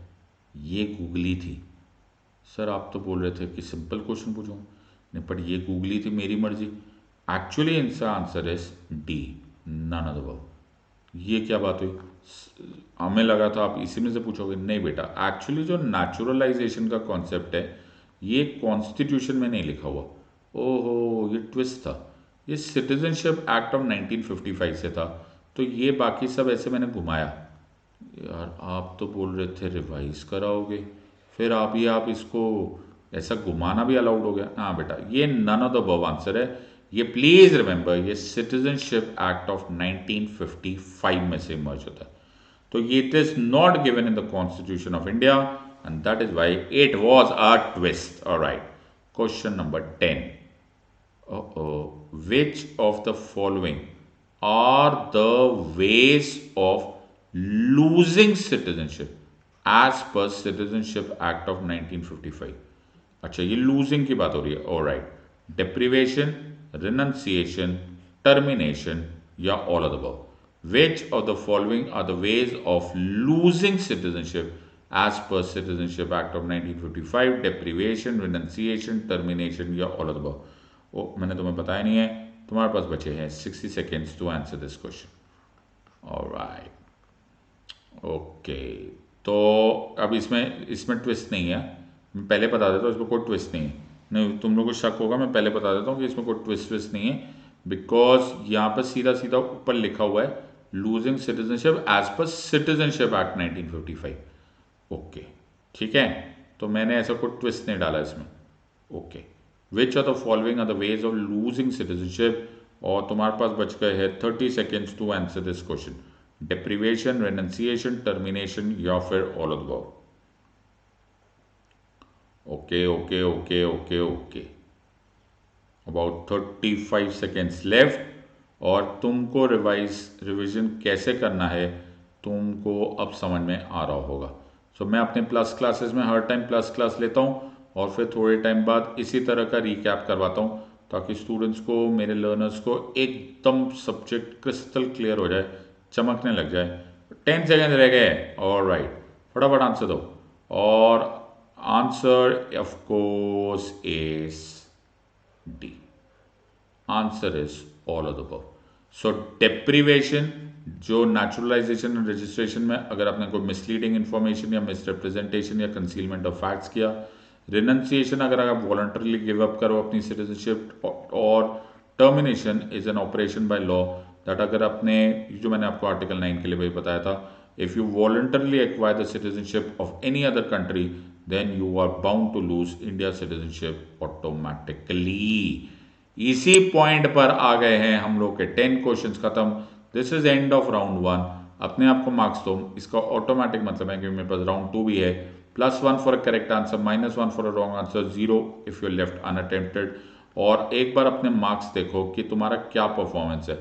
ये गूगली थी। सर आप तो बोल रहे थे कि सिंपल क्वेश्चन पूछूं, नहीं, पर ये गूगली थी, मेरी मर्जी। एक्चुअली इनका answer is D, none of the above. ये क्या बात हुई, हमें लगा था आप इसी में से पूछोगे, नहीं बेटा। एक्चुअली जो नेचुरलाइजेशन का कॉन्सेप्ट है, ये कॉन्स्टिट्यूशन में नहीं लिखा हुआ। ओहो, ये ट्विस्ट था। ये सिटीजनशिप एक्ट ऑफ 1955 से था, तो ये बाकी सब ऐसे मैंने घुमाया। यार आप तो बोल रहे थे रिवाइज कराओगे, फिर आप इसको ऐसा घुमाना भी अलाउड हो गया। हाँ बेटा, ये none of the above answer है। ये प्लीज रिमेंबर, ये सिटीजनशिप एक्ट ऑफ 1955 में से इमर्ज होता है। तो ये it is not given in the constitution of India and that is why it was a twist. Alright, question number 10। Which of the following are the ways of losing citizenship as per Citizenship Act of 1955? अच्छा, ये losing की बात हो रही है। ऑलराइट, deprivation, renunciation, termination या all of the above? Which of the following are the ways of losing citizenship as per Citizenship Act of 1955? Deprivation, renunciation, termination या all of the above? ओ, मैंने तुम्हें बताया नहीं है। तुम्हारे पास बचे हैं 60 seconds to answer this question. Alright, okay. तो अब इसमें ट्विस्ट नहीं है, मैं पहले बता देता हूँ, इसमें कोई ट्विस्ट नहीं है। नहीं, तुम लोगों को शक होगा, मैं पहले बता देता हूँ कि इसमें कोई ट्विस्ट नहीं है, बिकॉज यहाँ पर सीधा सीधा ऊपर लिखा हुआ है losing citizenship as per citizenship act 1955। Okay, ठीक है, तो मैंने ऐसा कोई ट्विस्ट नहीं डाला इसमें। Okay, which are the following are the ways of losing citizenship? और तुम्हारे पास बच गए हैं 30 seconds to answer this question. Deprivation, renunciation, termination या फिर all of the above? Okay okay okay okay okay, about 35 seconds left. और तुमको रिविजन कैसे करना है तुमको अब समझ में आ रहा होगा। सो मैं अपने प्लस क्लासेस में हर टाइम प्लस क्लास लेता हूँ और फिर थोड़े टाइम बाद इसी तरह का रिकैप करवाता हूँ, ताकि स्टूडेंट्स को, मेरे लर्नर्स को एकदम सब्जेक्ट क्रिस्टल क्लियर हो जाए, चमकने लग जाए। 10 सेकेंड रह गए। ऑलराइट, फटाफट आंसर दो। और answer of course is D. Answer is all of the above. So deprivation, जो नेचुरलाइजेशन एंड रजिस्ट्रेशन में अगर आपने कोई मिसलीडिंग इंफॉर्मेशन या मिसरिप्रेजेंटेशन या कंसीलमेंट ऑफ फैक्ट्स किया। रिनंसिएशन, अगर आप वॉलंटरली गिव अप करो अपनी सिटीजनशिप। और termination is an operation by law, that अगर आपने, जो मैंने आपको आर्टिकल 9 के लिए भी बताया था, if you voluntarily acquire the citizenship of any other country then you are bound to lose India citizenship automatically. इसी पॉइंट पर आ गए हैं हम लोग के 10 क्वेश्चंस खत्म। This is end of round 1। अपने आप को मार्क्स दो, इसका ऑटोमेटिक मतलब है कि मेरे पास राउंड 2 भी है। +1 for a correct answer, -1 for a wrong answer, 0 if you left unattempted. और एक बार अपने मार्क्स देखो कि तुम्हारा क्या परफॉर्मेंस है।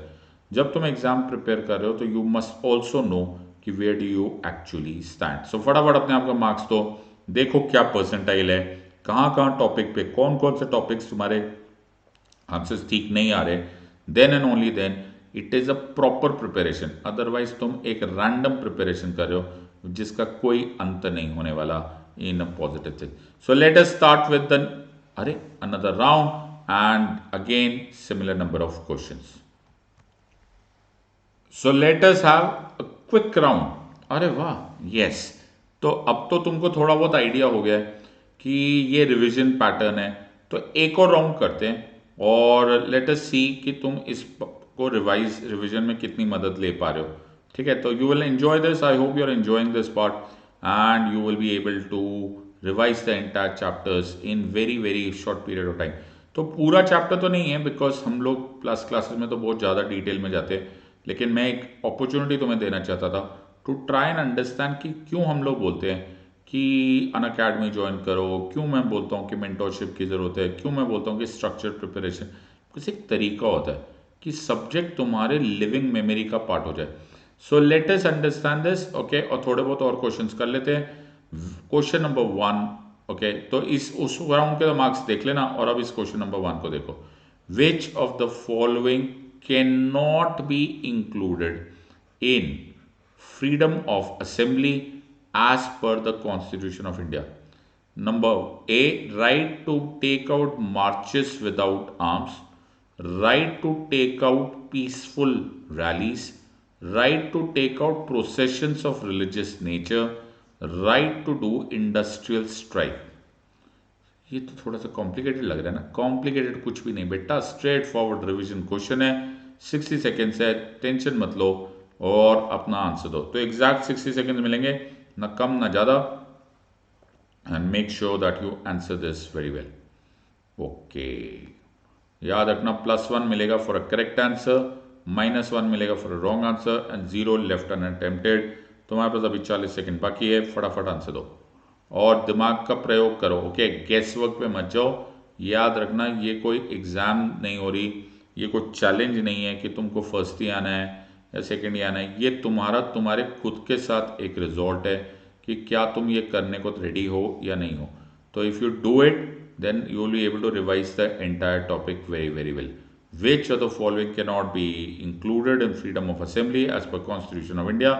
जब तुम एग्जाम प्रिपेयर कर रहे हो तो यू मस्ट ऑल्सो नो कि where do you actually stand. So फटाफट अपने आप को मार्क्स दो, देखो क्या परसेंटाइल है, कहाँ कहाँ टॉपिक पे कौन कौन से टॉपिक्स तुम्हारे आंसर्स ठीक नहीं आ रहे। Then and only then it is a proper preparation. Otherwise तुम एक रैंडम प्रिपरेशन कर रहे हो जिसका कोई अंत नहीं होने वाला in a positive thing. So let us start with the another round and again similar number of questions. So let us have a quick round. अरे वाह, यस। तो अब तो तुमको थोड़ा बहुत आइडिया हो गया है कि ये रिवीजन पैटर्न है। तो एक और राउंड करते हैं और लेट अस सी कि तुम इसको रिवीजन में कितनी मदद ले पा रहे हो। ठीक है, तो you will enjoy this. I hope you are enjoying this part and you will be able to revise the entire chapters in very very short period of time. तो पूरा चैप्टर तो नहीं है, बिकॉज हम लोग प्लस क्लासेस में तो बहुत ज़्यादा डिटेल में जाते हैं, लेकिन मैं एक अपॉर्चुनिटी तुम्हें देना चाहता था टू ट्राई एंड अंडरस्टैंड कि क्यों हम लोग बोलते हैं कि अनअकैडमी ज्वाइन करो, क्यों मैं बोलता हूँ कि मेंटोरशिप की ज़रूरत है, क्यों मैं बोलता हूँ कि स्ट्रक्चर प्रिपरेशन। कुछ एक तरीका होता है कि सब्जेक्ट तुम्हारे लिविंग मेमोरी का पार्ट हो जाए। सो let us understand this. Okay, और थोड़े बहुत और क्वेश्चंस कर लेते हैं। क्वेश्चन नंबर 1, ओके, तो उस राउंड के मार्क्स देख लेना और अब इस क्वेश्चन नंबर 1 को देखो। विच of the following can not be included in freedom of assembly as per the Constitution of India? Number A, right to take out marches without arms, right to take out peaceful rallies, right to take out processions of religious nature, right to do industrial strike. ये तो थोड़ा सा कॉम्प्लिकेटेड लग रहा है ना। कॉम्प्लिकेटेड कुछ भी नहीं बेटा, स्ट्रेट फॉरवर्ड रिवीजन क्वेश्चन है, 60 सेकेंड्स है, टेंशन मत लो और अपना आंसर दो। तो एग्जैक्ट 60 सेकेंड मिलेंगे, ना कम ना ज़्यादा, and make sure that you answer this very well. Okay, याद रखना +1 मिलेगा फॉर अ करेक्ट आंसर, -1 मिलेगा for a wrong answer and 0 left unattempted. तुम्हारे पास अभी 40 सेकेंड बाकी है, फटाफट आंसर दो और दिमाग का प्रयोग करो। ओके, गेस वर्क पे मत जाओ। याद रखना ये कोई एग्जाम नहीं हो रही, ये कोई चैलेंज नहीं है कि तुमको फर्स्ट ही आना है या सेकंड ही आना है। ये तुम्हारे खुद के साथ एक रिजॉल्ट है कि क्या तुम ये करने को रेडी हो या नहीं हो। तो if you do it then you will be able to revise the entire topic very very well. Which of the following cannot be included in freedom of assembly as per Constitution of India?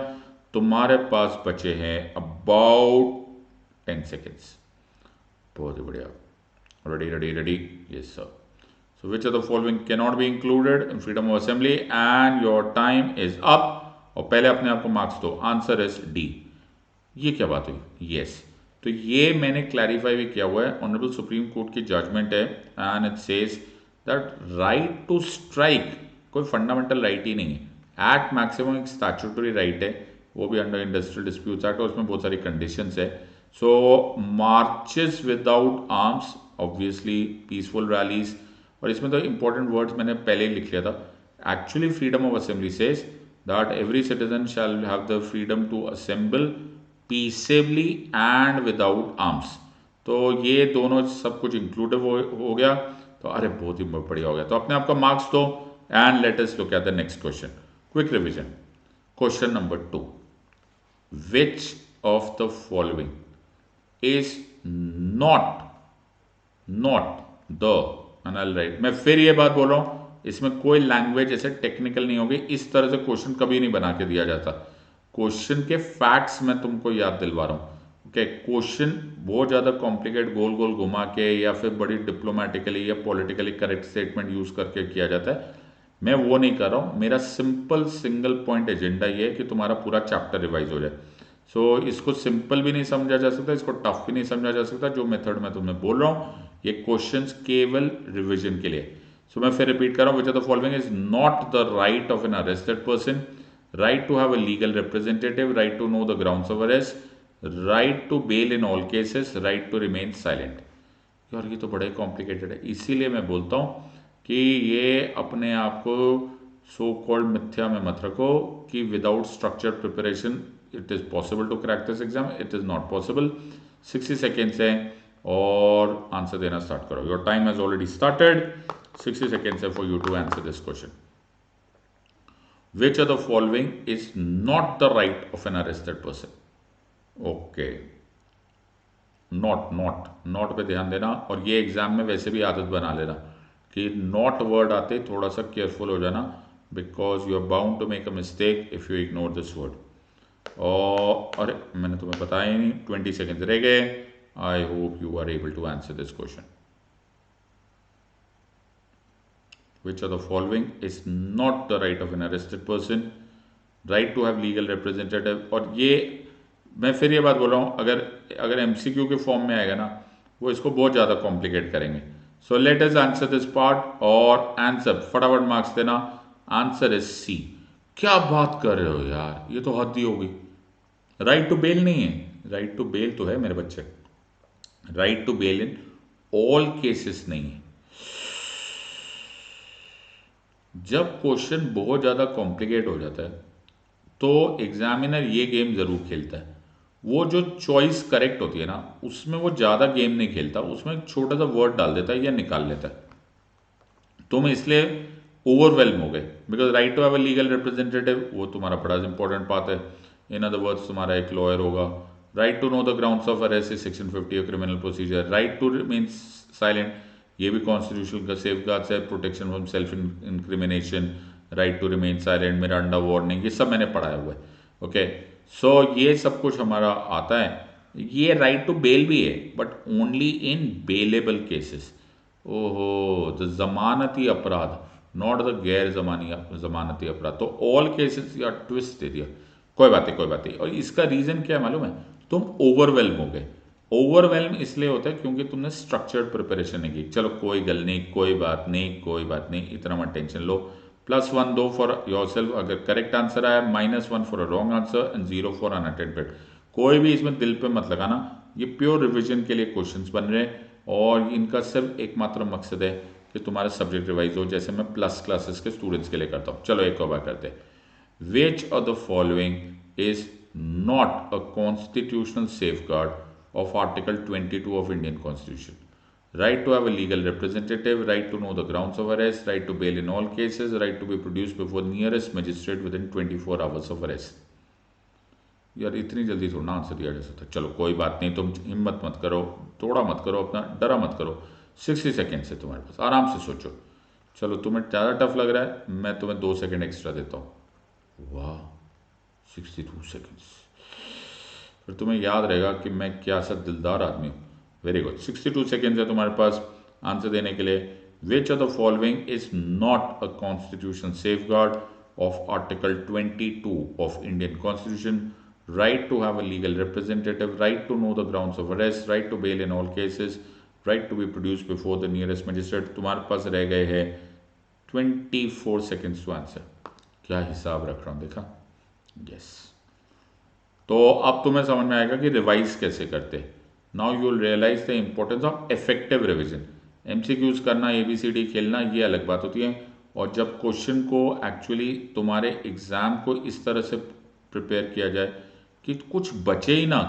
तुम्हारे पास बचे हैं about 10 seconds. बहुत ही बढ़िया, ready, yes sir. So which of the following cannot be included in freedom of assembly and your time is up. और पहले अपने आप को मार्क्स दो, आंसर इज डी। ये क्या बात हुई? यस, तो ये मैंने क्लैरिफाई भी किया हुआ है, ऑनरेबल सुप्रीम कोर्ट की जजमेंट है and it says that right to strike कोई फंडामेंटल राइट ही नहीं है। एक्ट मैक्सिमम एक स्टैट्यूटरी राइट है, वो भी अंडर इंडस्ट्रियल डिस्प्यूट्स एक्ट, और उसमें बहुत सारी कंडीशंस है। So marches without arms, obviously peaceful rallies, और इसमें तो इंपॉर्टेंट वर्ड्स मैंने पहले ही लिख लिया था। Actually freedom of assembly says that every citizen shall have the freedom to assemble peaceably and without arms. तो ये दोनों सब कुछ इंक्लूडेड हो गया, तो अरे बहुत ही बढ़िया हो गया। तो अपने आप का मार्क्स दो and let us look at the next question. Quick revision, question number 2, which of the following is not the anal right. मैं फिर ये बात बोल रहा हूं, इसमें कोई लैंग्वेज ऐसे टेक्निकल नहीं होगी, इस तरह से क्वेश्चन कभी नहीं बना के दिया जाता। क्वेश्चन के फैक्ट्स मैं तुमको याद दिलवा रहा हूँ। ओके, क्वेश्चन बहुत ज़्यादा कॉम्प्लिकेट गोल गोल घुमा के या फिर बड़ी डिप्लोमेटिकली या पॉलिटिकली करेक्ट स्टेटमेंट यूज़ करके किया जाता है, मैं वो नहीं कर रहा हूँ। मेरा सिंपल सिंगल पॉइंट एजेंडा ये है कि तुम्हारा पूरा चैप्टर रिवाइज हो जाए। सो इसको सिंपल भी नहीं समझा जा सकता, इसको टफ भी नहीं समझा जा सकता। जो मेथड मैं तुम्हें बोल रहा हूँ ये क्वेश्चंस केवल रिविजन के लिए। सो मैं फिर रिपीट कर रहा हूँ, which are the following is not the right of an arrested person, right to have a legal representative, right to know the grounds of arrest, right to bail in all cases, right to remain silent। यार ये तो बड़ा ही कॉम्प्लिकेटेड है, इसीलिए मैं बोलता हूँ कि ये अपने आप को सो कॉल्ड मिथ्या में मत रखो कि without structure preparation it is possible to crack this exam. It is not possible. 60 seconds है और आंसर देना स्टार्ट करो। Your time has already started. 60 seconds है for you to answer this question. Which of the following is not the right of an arrested person? Okay, not पे ध्यान देना, और ये एग्जाम में वैसे भी आदत बना लेना कि नॉट वर्ड आते थोड़ा सा केयरफुल हो जाना, because you are bound to make a mistake if you ignore this word. और अरे मैंने तुम्हें बताया ही नहीं, 20 सेकेंड रह गए। I hope you are able to answer this question. Which of the following is not the right of an arrested person? Right to have legal representative, और ये मैं फिर ये बात बोल रहा हूँ, अगर MCQ के फॉर्म में आएगा ना वो इसको बहुत ज़्यादा कॉम्प्लिकेट करेंगे। So let us answer this part और आंसर फटाफट मार्क्स देना। Answer is C. क्या बात कर रहे हो यार, ये तो हद ही होगी। राइट टू बेल नहीं है, राइट टू बेल तो है मेरे बच्चे, right to bail in all cases नहीं है। जब क्वेश्चन बहुत ज़्यादा कॉम्प्लिकेट हो जाता है तो एग्जामिनर ये गेम ज़रूर खेलता है। वो जो चॉइस करेक्ट होती है ना उसमें वो ज़्यादा गेम नहीं खेलता, उसमें एक छोटा सा वर्ड डाल देता है या निकाल लेता है। तुम इसलिए ओवरवेल्म हो गए, because right to have a legal representative वो तुम्हारा बड़ा इंपॉर्टेंट पार्ट है। इन अदर वर्ड्स तुम्हारा एक लॉयर होगा। Right to know the grounds of arrest is section 50 of criminal procedure. Right to remain silent, ये भी कॉन्स्टिट्यूशनल का सेफ गार्ड्स है, protection from self incrimination, right to remain silent, Miranda warning, ये सब मैंने पढ़ाया हुआ है। ओके, सो ये सब कुछ हमारा आता है। ये राइट टू बेल भी है but only in bailable cases. ओहो, द जमानती अपराध, नॉट द गैर जमानती अपराध। तो ऑल केसेस या ट्विस्ट दे दिया। कोई बात नहीं। और इसका रीजन क्या है मालूम है? तुम ओवरवेल्म हो गए। ओवरवेल्म इसलिए होता है क्योंकि तुमने स्ट्रक्चर्ड प्रिपरेशन नहीं की। चलो कोई गल नहीं, कोई बात नहीं, कोई बात नहीं, इतना मत टेंशन लो। +1 दो फॉर योर सेल्फ, अगर करेक्ट आंसर आया, -1 for a wrong answer and 0 for unattempted. कोई भी इसमें दिल पे मत लगाना, ये प्योर रिविजन के लिए क्वेश्चंस बन रहे हैं और इनका सिर्फ एकमात्र मकसद है कि तुम्हारा सब्जेक्ट रिवाइज हो, जैसे मैं प्लस क्लासेस के स्टूडेंट्स के लिए करता हूँ। चलो एक और बात करते हैं। Which of the following is not a constitutional safeguard of Article 22 of Indian Constitution? Right to have a legal representative, right to know the grounds of arrest, right to bail in all cases, right to be produced before nearest magistrate within 24 hours of arrest. यार इतनी जल्दी थोड़ा ना आंसर दिया जा सकता। चलो कोई बात नहीं, तुम हिम्मत मत करो, थोड़ा मत करो, अपना डरा मत करो। 60 सेकेंड है तुम्हारे पास, आराम से सोचो। चलो तुम्हें ज़्यादा टफ लग रहा है, मैं तुम्हें 2 सेकेंड एक्स्ट्रा देता हूँ। वाह, 62 सेकेंड्स। फिर तुम्हें याद रहेगा कि मैं क्या सा दिलदार आदमी हूँ। वेरी गुड, 62 सेकेंड्स है तुम्हारे पास आंसर देने के लिए। Which of the following is not a constitution safeguard of article 22 of Indian constitution? Right to have a legal representative, right to know the grounds of arrest, right to bail in all cases, right to be produce before the nearest magistrate. तुम्हारे पास रह गए हैं 24 सेकेंड्स टू आंसर। क्या हिसाब रख रहा हूँ, देखा? यस। तो अब तुम्हें समझ में आएगा कि रिवाइज कैसे करते। Now you will realise the importance of effective revision. MCQs करना, एबीसीडी खेलना, ये अलग बात होती है, और जब क्वेश्चन को एक्चुअली तुम्हारे एग्जाम को इस तरह से प्रिपेयर किया जाए कि कुछ बचे ही ना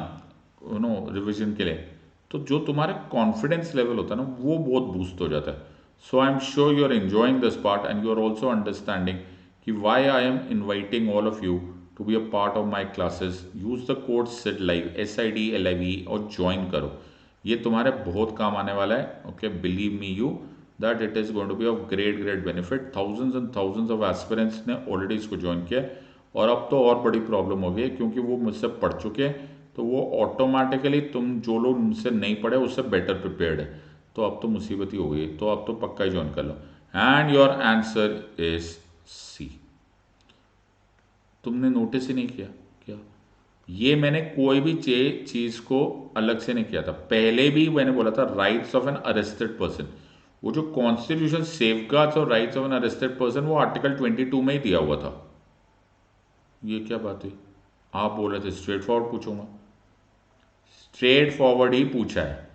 रिविजन के लिए, तो जो तुम्हारा कॉन्फिडेंस लेवल होता है ना, वो बहुत बूस्ट हो जाता है। So I am sure you are enjoying this part and you are also understanding कि why I am inviting all of you to be a part of my classes. Use the code SIDLIVE, SIDLIVE, और ज्वाइन करो। ये तुम्हारे बहुत काम आने वाला है। Okay, believe me you that it is going to be of great benefit. Thousands and thousands of aspirants ने ऑलरेडी इसको ज्वाइन किया है, और अब तो और बड़ी प्रॉब्लम हो गई है क्योंकि वो मुझसे पढ़ चुके हैं, तो वो ऑटोमेटिकली तुम जो लोग मुझसे नहीं पढ़े उससे बेटर प्रिपेयर्ड है। तो अब तो मुसीबत ही हो गई, तो अब तो पक्का ही ज्वाइन कर लो। And your answer is C. तुमने नोटिस ही नहीं किया क्या? ये मैंने कोई भी चीज को अलग से नहीं किया था। पहले भी मैंने बोला था rights of an arrested person. वो जो कॉन्स्टिट्यूशन सेफगार्ड्स और rights of an arrested person, वो आर्टिकल 22 में ही दिया हुआ था। ये क्या बात है? आप बोल रहे थे स्ट्रेट फॉरवर्ड पूछूंगा, स्ट्रेट फॉरवर्ड ही पूछा है।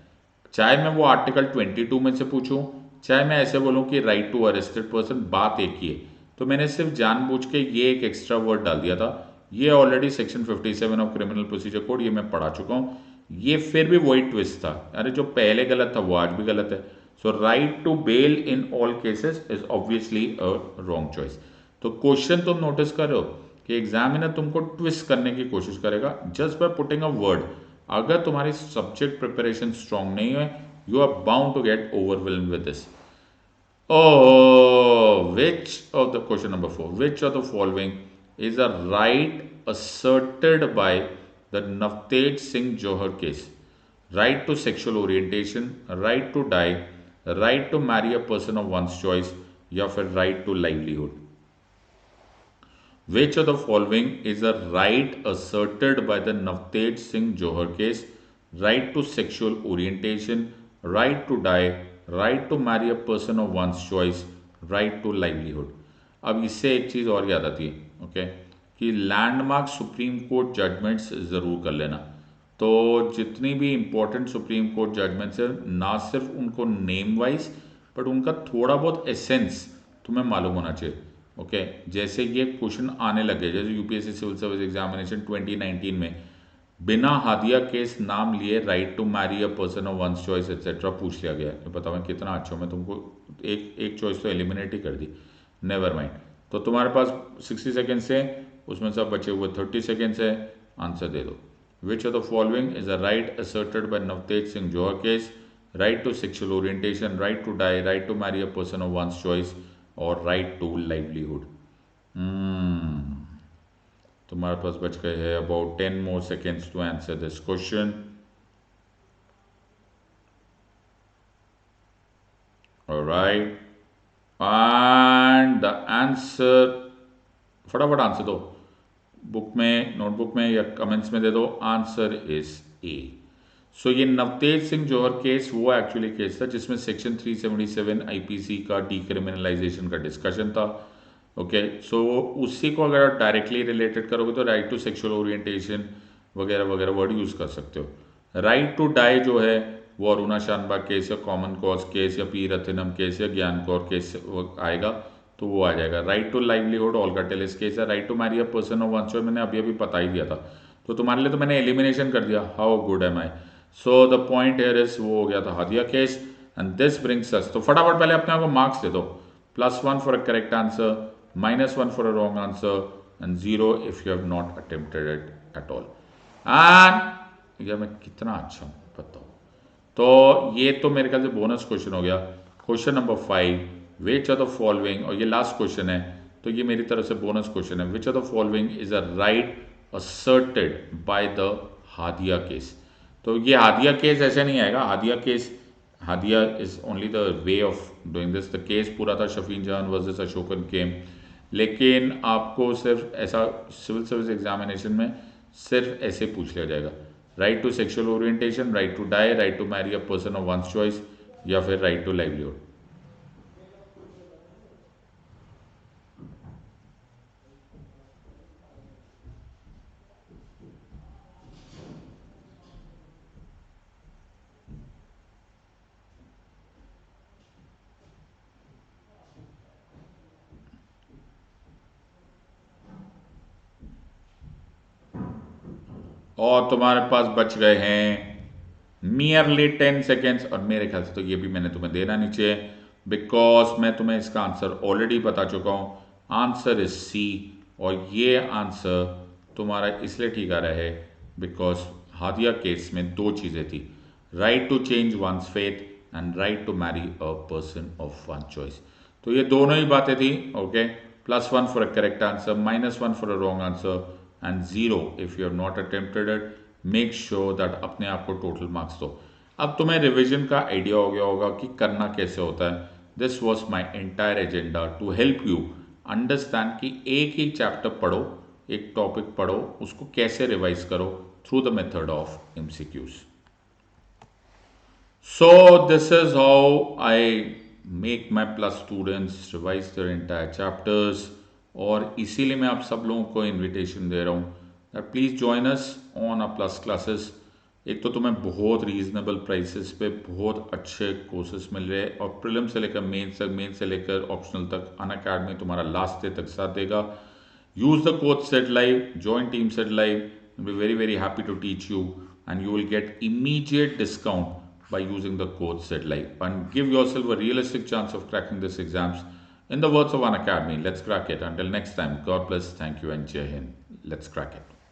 चाहे मैं वो आर्टिकल 22 में से पूछूं, चाहे मैं ऐसे बोलूं कि राइट टू अरेस्टेड पर्सन, बात एक ही है। तो मैंने सिर्फ जानबूझ के ये एक एक्स्ट्रा वर्ड डाल दिया था। ये already section 57 of criminal procedure code, ये मैं पढ़ा चुका हूँ। ये फिर भी वही ट्विस्ट था। अरे जो पहले गलत था वो आज भी गलत है। So right to bail in all cases is obviously a wrong choice. तो क्वेश्चन तुम नोटिस कर रहे हो कि एग्जामिनर तुमको ट्विस्ट करने की कोशिश करेगा just by putting a word. अगर तुम्हारी सब्जेक्ट प्रिपरेशन स्ट्रांग नहीं है, you are bound to get overwhelmed with this. Oh, which of the question number 4, which of the following is a right asserted by the Navtej Singh Johar case? Right to sexual orientation, right to die, right to marry a person of one's choice, या फिर right to livelihood? Which of the following is a right asserted by the Navtej Singh Johar case? Right to sexual orientation, right to die, right to marry a person of one's choice, right to livelihood. अब इससे एक चीज़ और याद आती है, ओके, कि लैंडमार्क सुप्रीम कोर्ट जजमेंट्स ज़रूर कर लेना। तो जितनी भी इंपॉर्टेंट सुप्रीम कोर्ट जजमेंट्स है, ना सिर्फ उनको नेम वाइज बट उनका थोड़ा बहुत एसेंस तुम्हें मालूम होना चाहिए। ओके, जैसे ये क्वेश्चन आने लगे, जैसे यूपीएससी सिविल सर्विस एग्जामिनेशन 2019 में बिना हादिया केस नाम लिए right to marry a person of one's choice etcetera पूछ लिया गया। तो बताओ मैं कितना अच्छा हूँ, मैं तुमको एक चॉइस तो एलिमिनेट ही कर दी। Never mind. तो तुम्हारे पास 60 सेकेंड्स है, उसमें से बचे हुए 30 सेकेंड्स है, आंसर दे दो। Which of the following is a right asserted by Navtej Singh Johar case? Right to sexual orientation, right to die, right to marry a person of one's choice, और राइट टू लाइवलीहुड। तुम्हारे पास बच गए हैं about 10 more seconds to answer this question. All right, and the answer, फटाफट आंसर दो, बुक में, नोटबुक में या कमेंट्स में दे दो। Answer is A. सो ये नवतेज सिंह जौहर केस वो एक्चुअली केस था जिसमें सेक्शन 377 आईपीसी का डीक्रिमिनलाइजेशन का डिस्कशन था। ओके, सो उसी को अगर आप डायरेक्टली रिलेटेड करोगे तो राइट टू सेक्सुअल ओरिएंटेशन वगैरह वगैरह वर्ड यूज़ कर सकते हो। राइट टू डाई जो है वो अरुणा शानबाग केस या कॉमन कॉज केस या पी रथिनम केस या ज्ञान कौर केस आएगा तो वो आ जाएगा। Right to livelihood Olga Tellis case है। Right to marry a person of one choice मैंने अभी अभी बता ही दिया था, तो तुम्हारे लिए तो मैंने एलिमिनेशन कर दिया। How good am I. So the point here is वो हो गया था Hadiya case and this brings us. तो फटाफट पहले अपने आप को मार्क्स दे दो। +1 for a correct answer, -1 for a wrong answer and 0 if you have not attempted it at all. And ये मैं कितना अच्छा हूँ बताओ। तो ये तो मेरे ख्याल से बोनस क्वेश्चन हो गया। Question number 5, which are the following, और ये लास्ट क्वेश्चन है तो ये मेरी तरफ से बोनस क्वेश्चन है। Which are the following is a right asserted by the Hadiya case. तो ये हादिया केस ऐसे नहीं आएगा। Hadiya case, Hadiya is only the way of doing this. The case पूरा था शफीन जहान वर्सेस अशोकन केम, लेकिन आपको सिर्फ ऐसा सिविल सर्विस एग्जामिनेशन में सिर्फ ऐसे पूछ लिया जाएगा। Right to sexual orientation, right to die, right to marry a person of one's choice या फिर राइट टू लाइवलीहुड। और तुम्हारे पास बच गए हैं नियरली 10 सेकेंड्स, और मेरे ख्याल से तो ये भी मैंने तुम्हें देना नहीं चाहिए बिकॉज मैं तुम्हें इसका आंसर ऑलरेडी बता चुका हूँ। आंसर इज सी, और ये आंसर तुम्हारा इसलिए ठीक आ रहा है बिकॉज हादिया केस में दो चीज़ें थी, right to change one's faith and right to marry a person of one choice. तो ये दोनों ही बातें थी। Okay, +1 for a correct answer, -1 for a wrong answer and 0 if you have not attempted it. Make sure that अपने आप को टोटल मार्क्स दो। अब तुम्हें रिविजन का आइडिया हो गया होगा कि करना कैसे होता है। This was my entire agenda to help you understand कि एक ही चैप्टर पढ़ो, एक टॉपिक पढ़ो, उसको कैसे रिवाइज करो through the method of MCQs. So this is how I make my plus students revise their entire chapters, और इसीलिए मैं आप सब लोगों को इनविटेशन दे रहा हूँ that please join us on a plus classes. एक तो तुम्हें बहुत रीजनेबल प्राइसेस पे बहुत अच्छे कोर्सेज मिल रहे हैं, और प्रीलिम से लेकर मेंस तक, मेंस से लेकर ऑप्शनल तक अनअकैडमी तुम्हारा लास्ट डे तक साथ देगा। Use the code set live, join team set live, we'll be very very happy to teach you, and you will get immediate discount by using the code set live, and give yourself a realistic chance of cracking this exams. In the words of Unacademy, let's crack it. Until next time, God bless, thank you, and Jai Hind. Let's crack it.